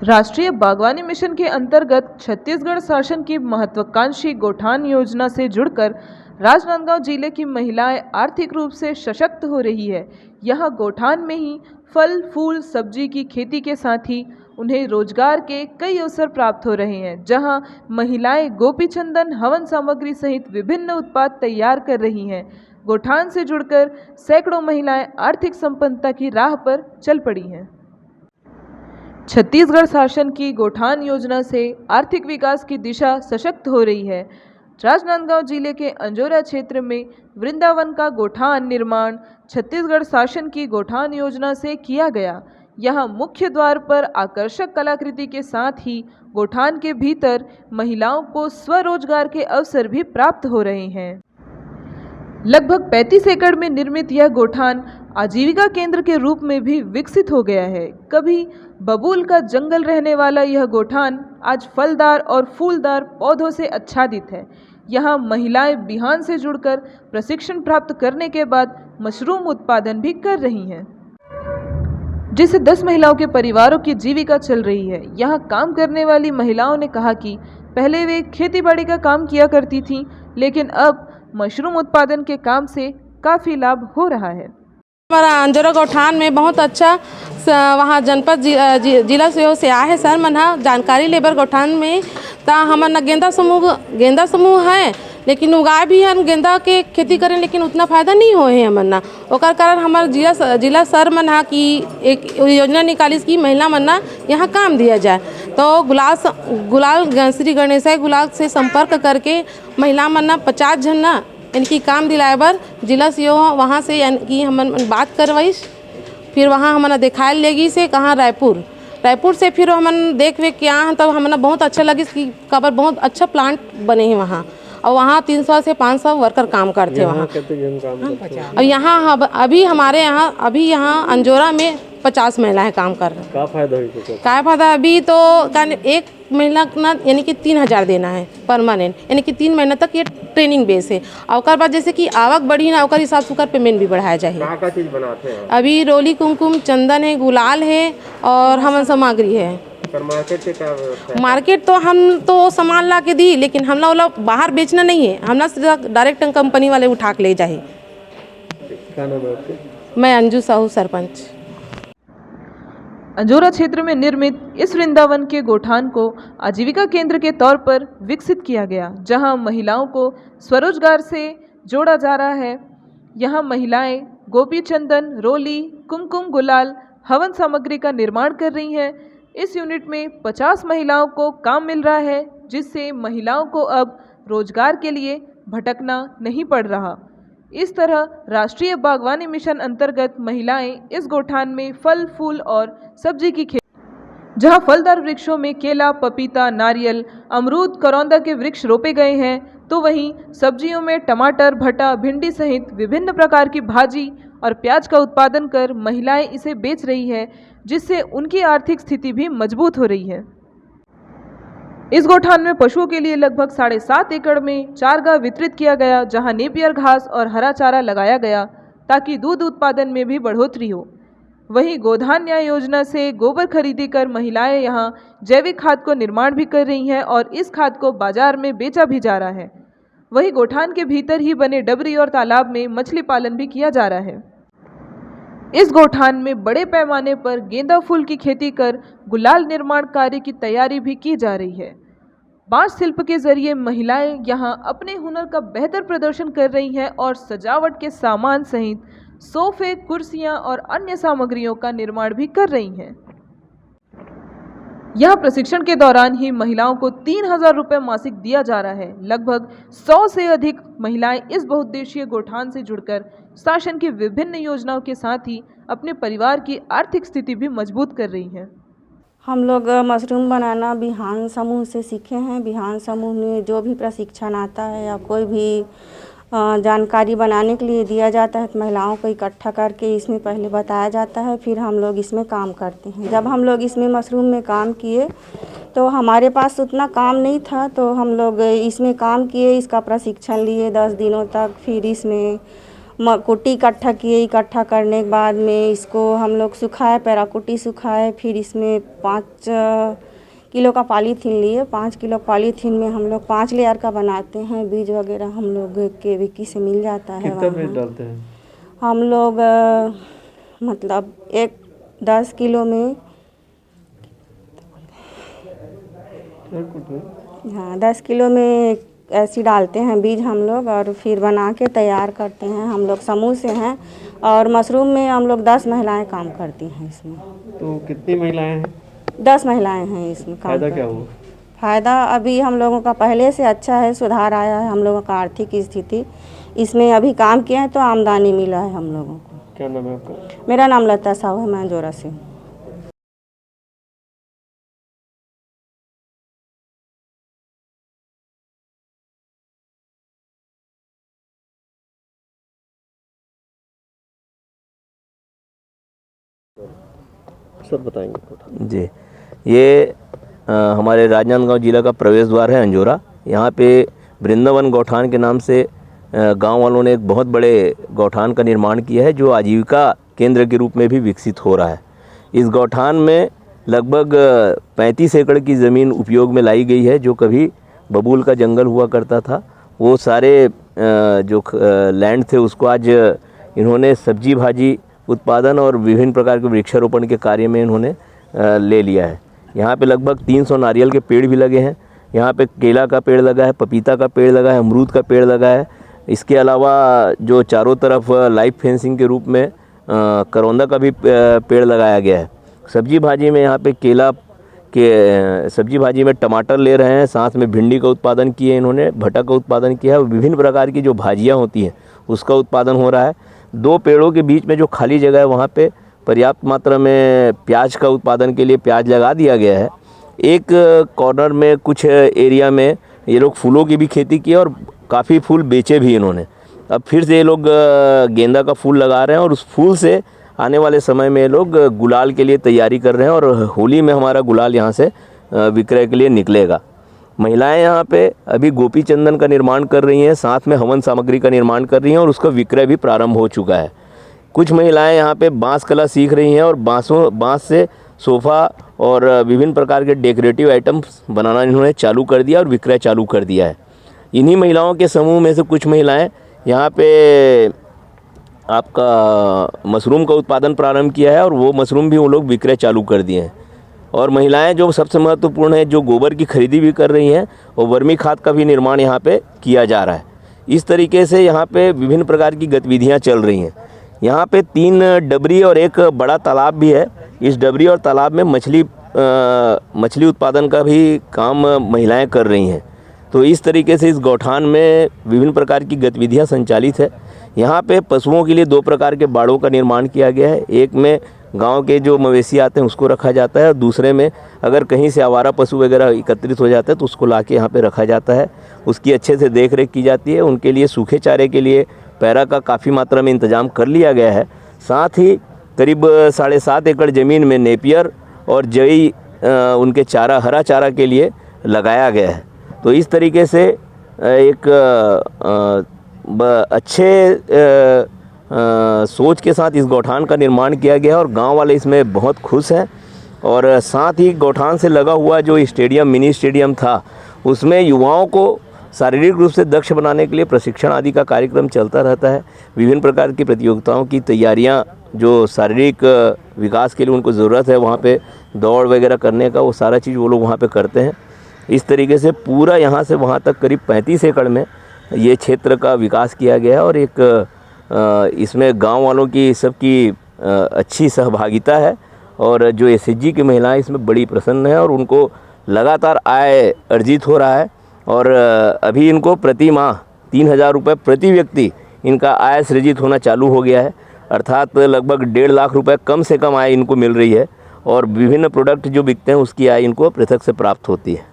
राष्ट्रीय बागवानी मिशन के अंतर्गत छत्तीसगढ़ शासन की महत्वाकांक्षी गौठान योजना से जुड़कर राजनांदगांव जिले की महिलाएं आर्थिक रूप से सशक्त हो रही है। यह गौठान में ही फल फूल सब्जी की खेती के साथ ही उन्हें रोजगार के कई अवसर प्राप्त हो रहे हैं, जहां महिलाएं गोपीचंदन हवन सामग्री सहित विभिन्न उत्पाद तैयार कर रही हैं। गौठान से जुड़कर सैकड़ों महिलाएं आर्थिक संपन्नता की राह पर चल पड़ी हैं। छत्तीसगढ़ शासन की गौठान योजना से आर्थिक विकास की दिशा सशक्त हो रही है। राजनांदगांव जिले के अंजोरा क्षेत्र में वृंदावन का गौठान निर्माण छत्तीसगढ़ शासन की गौठान योजना से किया गया। यहाँ मुख्य द्वार पर आकर्षक कलाकृति के साथ ही गौठान के भीतर महिलाओं को स्वरोजगार के अवसर भी प्राप्त हो रहे हैं। लगभग 35 एकड़ में निर्मित यह गौठान आजीविका केंद्र के रूप में भी विकसित हो गया है। कभी बबूल का जंगल रहने वाला यह गौठान आज फलदार और फूलदार पौधों से आच्छादित है। यहाँ महिलाएं बिहान से जुड़कर प्रशिक्षण प्राप्त करने के बाद मशरूम उत्पादन भी कर रही हैं, जिससे 10 महिलाओं के परिवारों की जीविका चल रही है। यहाँ काम करने वाली महिलाओं ने कहा कि पहले वे खेतीबाड़ी का काम किया करती थीं, लेकिन अब मशरूम उत्पादन के काम से काफ़ी लाभ हो रहा है। हमारा अंजोरा गौठान में बहुत अच्छा वहाँ जनपद जिला से आए है सर मन जानकारी लेबर गौठान में ता हमन गेंदा समूह है, लेकिन उगाए भी हैं गेंदा के खेती करें, लेकिन उतना फायदा नहीं होए है हमन ओकर कारण हमार जिला सर मन कि एक योजना निकाली कि महिला मन यहाँ काम दिया जाए। तो गुलाल श्री गणेश गुलाल से संपर्क करके महिला मन 50 जन इनकी काम दिलाए बर जिला सीओ वहाँ से कि हमन बात करवाइस, फिर वहाँ हमन दिखाए लेगी से कहाँ रायपुर से फिर हमन देख वेख के आए, तब हमन बहुत अच्छा लगी कि कबर बहुत अच्छा प्लांट बने हैं वहाँ, और वहाँ 300 से 500 वर्कर काम करते हैं वहाँ। और यहाँ अभी हमारे यहाँ अंजोरा में 50 महिलाएं काम कर रही हैं। क्या फायदा अभी तो एक महीना ना यानी कि 3000 देना है परमानेंट, यानी कि 3 महीना तक ये ट्रेनिंग बेस है। और उसके बाद जैसे कि आवक बढ़ी ना उसका हिसाब से पेमेंट भी बढ़ाया जाए। क्या चीज़ बनाते हैं? अभी रोली कुमकुम चंदन है, गुलाल है और हवन सामग्री है। मार्केट से क्या व्यवस्था है? मार्केट तो हम तो सामान ला के दी, लेकिन हम लोग बाहर बेचना नहीं है, हम डायरेक्ट कंपनी वाले उठा के ले जाए। क्या नाम है आपके? मैं अंजू साहू सरपंच। अंजोरा क्षेत्र में निर्मित इस वृंदावन के गौठान को आजीविका केंद्र के तौर पर विकसित किया गया, जहां महिलाओं को स्वरोजगार से जोड़ा जा रहा है। यहां महिलाएं गोपी चंदन, रोली, कुमकुम, गुलाल, हवन सामग्री का निर्माण कर रही हैं। इस यूनिट में 50 महिलाओं को काम मिल रहा है, जिससे महिलाओं को अब रोजगार के लिए भटकना नहीं पड़ रहा। इस तरह राष्ट्रीय बागवानी मिशन अंतर्गत महिलाएं इस गौठान में फल फूल और सब्जी की खेती, जहां फलदार वृक्षों में केला, पपीता, नारियल, अमरूद, करौंदा के वृक्ष रोपे गए हैं, तो वहीं सब्जियों में टमाटर, भट्टा, भिंडी सहित विभिन्न प्रकार की भाजी और प्याज का उत्पादन कर महिलाएं इसे बेच रही है, जिससे उनकी आर्थिक स्थिति भी मजबूत हो रही है। इस गौठान में पशुओं के लिए लगभग 7.5 एकड़ में चारगाह वितरित किया गया, जहां नेपियर घास और हरा चारा लगाया गया ताकि दूध उत्पादन में भी बढ़ोतरी हो। वहीं गोधन न्याय योजना से गोबर खरीदी कर महिलाएं यहां जैविक खाद को निर्माण भी कर रही हैं और इस खाद को बाजार में बेचा भी जा रहा है। वहीं गौठान के भीतर ही बने डबरी और तालाब में मछली पालन भी किया जा रहा है। इस गौठान में बड़े पैमाने पर गेंदा फूल की खेती कर गुलाल निर्माण कार्य की तैयारी भी की जा रही है। बांस शिल्प के जरिए महिलाएं यहां अपने हुनर का बेहतर प्रदर्शन कर रही हैं और सजावट के सामान सहित सोफे, कुर्सियां और अन्य सामग्रियों का निर्माण भी कर रही हैं। यह प्रशिक्षण के दौरान ही महिलाओं को 3000 रुपये मासिक दिया जा रहा है। लगभग 100 से अधिक महिलाएं इस बहुउद्देशीय गौठान से जुड़कर शासन की विभिन्न योजनाओं के साथ ही अपने परिवार की आर्थिक स्थिति भी मजबूत कर रही हैं। हम लोग मशरूम बनाना बिहान समूह से सीखे हैं। बिहान समूह में जो भी प्रशिक्षण आता है या कोई भी जानकारी बनाने के लिए दिया जाता है, तो महिलाओं को इकट्ठा करके इसमें पहले बताया जाता है, फिर हम लोग इसमें काम करते हैं। जब हम लोग इसमें मशरूम में काम किए तो हमारे पास उतना काम नहीं था, तो हम लोग इसमें काम किए, इसका प्रशिक्षण लिए 10 दिनों तक। फिर इसमें कुट्टी इकट्ठा किए। इकट्ठा करने के बाद में इसको हम लोग सुखाए, पैराकुट्टी सुखाए। फिर इसमें 5 किलो का पॉलीथीन लिए। 5 किलो पॉलीथीन में हम लोग 5 लेयर का बनाते हैं। बीज वगैरह हम लोग के विकी से मिल जाता है। कितना बीज डालते हैं? हम लोग मतलब 10 किलो में, हाँ 10 किलो में ऐसे डालते हैं बीज हम लोग, और फिर बना के तैयार करते हैं। हम लोग समूह से हैं और मशरूम में हम लोग 10 महिलाएं काम करती हैं इसमें। तो कितनी महिलाएं हैं? 10 महिलाएं हैं इसमें काम। फायदा क्या हुआ? फ़ायदा अभी हम लोगों का पहले से अच्छा है, सुधार आया है हम लोगों का आर्थिक स्थिति। इसमें अभी काम किए हैं तो आमदनी मिला है हम लोगों को। क्या नाम है आपका? मेरा नाम लता साहू है, मैं जोरा से हूँ। सब बताएंगे जी। ये हमारे राजनांदगांव जिला का प्रवेश द्वार है अंजोरा। यहाँ पे वृंदावन गौठान के नाम से गांव वालों ने एक बहुत बड़े गौठान का निर्माण किया है, जो आजीविका केंद्र के रूप में भी विकसित हो रहा है। इस गौठान में लगभग 35 एकड़ की ज़मीन उपयोग में लाई गई है। जो कभी बबूल का जंगल हुआ करता था, वो सारे जो लैंड थे उसको आज इन्होंने सब्जी भाजी उत्पादन और विभिन्न प्रकार के वृक्षारोपण के कार्य में इन्होंने ले लिया है। यहाँ पे लगभग 300 नारियल के पेड़ भी लगे हैं। यहाँ पे केला का पेड़ लगा है, पपीता का पेड़ लगा है, अमरूद का पेड़ लगा है। इसके अलावा जो चारों तरफ लाइफ फेंसिंग के रूप में करौंदा का भी पेड़ लगाया गया है। सब्जी भाजी में यहाँ पे केला के सब्जी भाजी में टमाटर ले रहे हैं, साथ में भिंडी का उत्पादन किए इन्होंने, भटा का उत्पादन किया है। विभिन्न प्रकार की जो भाजियाँ होती हैं उसका उत्पादन हो रहा है। 2 पेड़ों के बीच में जो खाली जगह है वहाँ पे पर्याप्त मात्रा में प्याज का उत्पादन के लिए प्याज लगा दिया गया है। एक कॉर्नर में कुछ एरिया में ये लोग फूलों की भी खेती की है और काफ़ी फूल बेचे भी इन्होंने। अब फिर से ये लोग गेंदा का फूल लगा रहे हैं और उस फूल से आने वाले समय में ये लोग गुलाल के लिए तैयारी कर रहे हैं और होली में हमारा गुलाल यहाँ से विक्रय के लिए निकलेगा। महिलाएं यहाँ पे अभी गोपी चंदन का निर्माण कर रही हैं, साथ में हवन सामग्री का निर्माण कर रही हैं और उसका विक्रय भी प्रारंभ हो चुका है। कुछ महिलाएं यहाँ पे बांस कला सीख रही हैं और बांस से सोफ़ा और विभिन्न प्रकार के डेकोरेटिव आइटम्स बनाना इन्होंने चालू कर दिया और विक्रय चालू कर दिया है। इन्हीं महिलाओं के समूह में से कुछ महिलाएं यहाँ पे आपका मशरूम का उत्पादन प्रारंभ किया है और वो मशरूम भी वो लोग विक्रय चालू कर दिए हैं। और महिलाएं जो सबसे महत्वपूर्ण है, जो गोबर की खरीदी भी कर रही हैं और वर्मी खाद का भी निर्माण यहाँ पे किया जा रहा है। इस तरीके से यहाँ पे विभिन्न प्रकार की गतिविधियाँ चल रही हैं। यहाँ पे 3 डबरी और एक बड़ा तालाब भी है। इस डबरी और तालाब में मछली उत्पादन का भी काम महिलाएं कर रही हैं। तो इस तरीके से इस गौठान में विभिन्न प्रकार की गतिविधियाँ संचालित है। यहाँ पे पशुओं के लिए 2 प्रकार के बाड़ों का निर्माण किया गया है। एक में गांव के जो मवेशी आते हैं उसको रखा जाता है और दूसरे में अगर कहीं से आवारा पशु वगैरह एकत्रित हो जाते हैं तो उसको लाके यहाँ पे रखा जाता है। उसकी अच्छे से देख रेख की जाती है। उनके लिए सूखे चारे के लिए पैरा का काफ़ी मात्रा में इंतजाम कर लिया गया है। साथ ही करीब 7.5 एकड़ ज़मीन में नेपियर और जई उनके चारा, हरा चारा के लिए लगाया गया है। तो इस तरीके से एक अच्छे सोच के साथ इस गौठान का निर्माण किया गया और गांव वाले इसमें बहुत खुश हैं। और साथ ही गौठान से लगा हुआ जो स्टेडियम, मिनी स्टेडियम था, उसमें युवाओं को शारीरिक रूप से दक्ष बनाने के लिए प्रशिक्षण आदि का कार्यक्रम चलता रहता है। विभिन्न प्रकार की प्रतियोगिताओं की तैयारियां, जो शारीरिक विकास के लिए उनको ज़रूरत है, वहाँ पे दौड़ वगैरह करने का, वो सारा चीज़ वो लोग वहाँ पे करते हैं। इस तरीके से पूरा यहाँ से वहाँ तक करीब 35 एकड़ में ये क्षेत्र का विकास किया गया है और एक इसमें गांव वालों की सबकी अच्छी सहभागिता है और जो एसएचजी की महिलाएं इसमें बड़ी प्रसन्न है और उनको लगातार आय अर्जित हो रहा है। और अभी इनको प्रति माह 3000 रुपये प्रति व्यक्ति इनका आय सृजित होना चालू हो गया है। अर्थात लगभग 1.5 लाख रुपये कम से कम आय इनको मिल रही है और विभिन्न प्रोडक्ट जो बिकते हैं उसकी आय इनको पृथक से प्राप्त होती है।